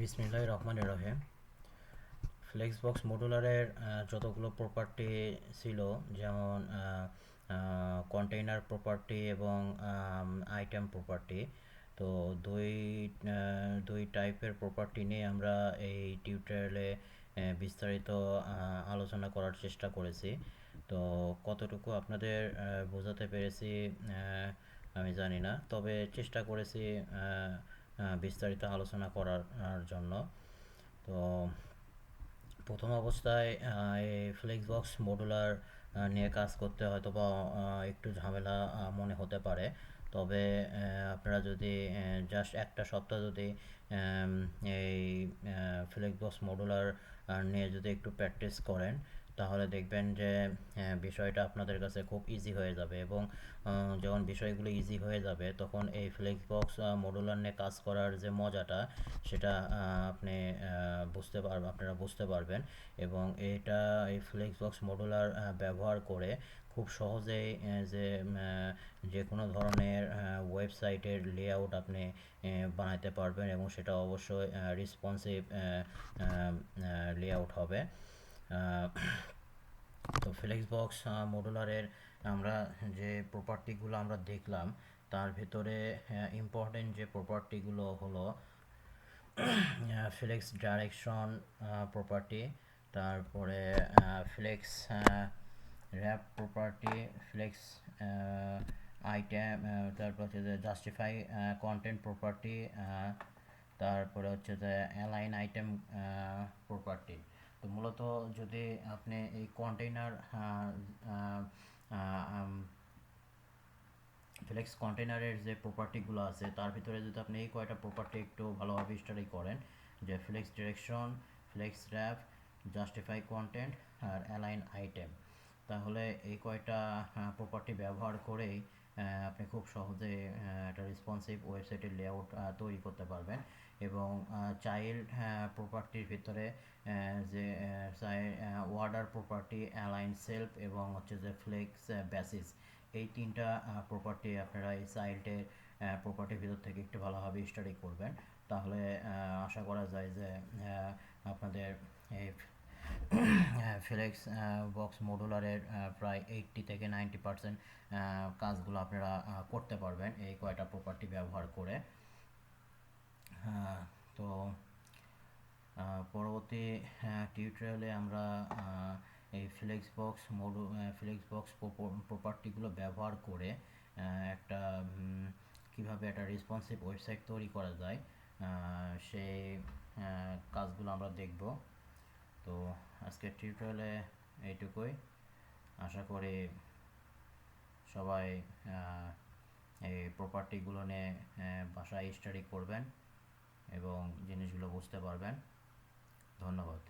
বিসমিল্লাহির রহমানির রহিম। ফ্লেক্সবক্স মডুলারের যতগুলো প্রপার্টি ছিল, যেমন কন্টেইনার প্রপার্টি এবং আইটেম প্রপার্টি, তো দুই দুই টাইপের প্রপার্টি নিয়ে আমরা এই টিউটোরিয়ালে বিস্তারিত আলোচনা করার চেষ্টা করেছি। তো কতটুকু আপনাদের বোঝাতে পেরেছি আমি জানি না, তবে চেষ্টা করেছি বিস্তারিত আলোচনা করার জন্য। তো প্রথম অবস্থায় এই ফ্লেক্সবক্স মডুলার নিয়ে কাজ করতে হয়তো বা একটু ঝামেলা মনে হতে পারে। তবে আপনারা যদি জাস্ট একটা সপ্তাহ যদি এই ফ্লেক্সবক্স মডুলার নিয়ে যদি একটু প্র্যাকটিস করেন, তাহলে দেখবেন যে বিষয়টা আপনাদের কাছে খুব ইজি হয়ে যাবে। এবং যখন বিষয়গুলো ইজি হয়ে যাবে, তখন এই ফ্লেক্সবক্স মডুলার নিয়ে কাজ করার যে মজাটা, সেটা আপনারা বুঝতে পারবেন। এবং এই ফ্লেক্সবক্স মডুলার ব্যবহার করে খুব সহজেই যে কোনো ধরনের ওয়েবসাইটের লেআউট আপনি বানাতে পারবেন, এবং সেটা অবশ্যই রেসপন্সিভ লেআউট হবে। তো ফ্লেক্সবক্স মডুলারের আমরা যে প্রপার্টিগুলো আমরা দেখলাম, তার ভিতরে ইম্পর্টেন্ট যে প্রপার্টিগুলো হলো ফ্লেক্স ডাইরেকশন প্রপার্টি, তারপরে flex wrap property, flex item, তারপর হচ্ছে যে জাস্টিফাই কন্টেন্ট প্রপার্টি, তারপরে হচ্ছে যে অ্যালাইন আইটেম প্রপার্টি। তো মূলত যদি আপনি এই কন্টেইনার ফ্লেক্স কন্টেইনারের যে প্রপার্টিগুলো আছে, তার ভিতরে যদি আপনি এই কয়টা প্রপার্টি একটু ভালোভাবে স্টাডি করেন, যে flex direction, flex wrap, justify content আর অ্যালাইন আইটেম, তাহলে এই কয়টা প্রপার্টি ব্যবহার করেই আপনি খুব সহজে একটা রেসপন্সিভ ওয়েবসাইটের লেআউট তৈরি করতে পারবেন। এবং চাইল্ড প্রপার্টির ভিতরে যে ওয়ার্ডার প্রপার্টি, অ্যালাইন সেলফ এবং হচ্ছে যে ফ্লেক্স বেসিস, এই তিনটা প্রপার্টি আপনারা এই চাইল্ডের প্রপার্টির ভিতর থেকে একটু ভালোভাবে স্টাডি করবেন, তাহলে আশা করা যায় যে আপনাদের এই ফ্লেক্স বক্স মডুলারের প্রায় 80 থেকে 90% কাজগুলো আপনারা করতে পারবেন এই কয়টা প্রপার্টি ব্যবহার করে। তো পরবর্তী টিউটোরিয়ালে আমরা এই ফ্লেক্সবক্স প্রপার্টিগুলো ব্যবহার করে একটা কিভাবে একটা রেসপন্সিভ ওয়েবসাইট তৈরি করা যায়, সেই কাজগুলো আমরা দেখব। তো আজকের টিউটোরিয়ালে এইটুকুই। আশা করি সবাই এই প্রপার্টিগুলো নিয়ে বাসায় স্টাডি করবেন এবং জিনিসগুলো বুঝতে পারবেন। ধন্যবাদ।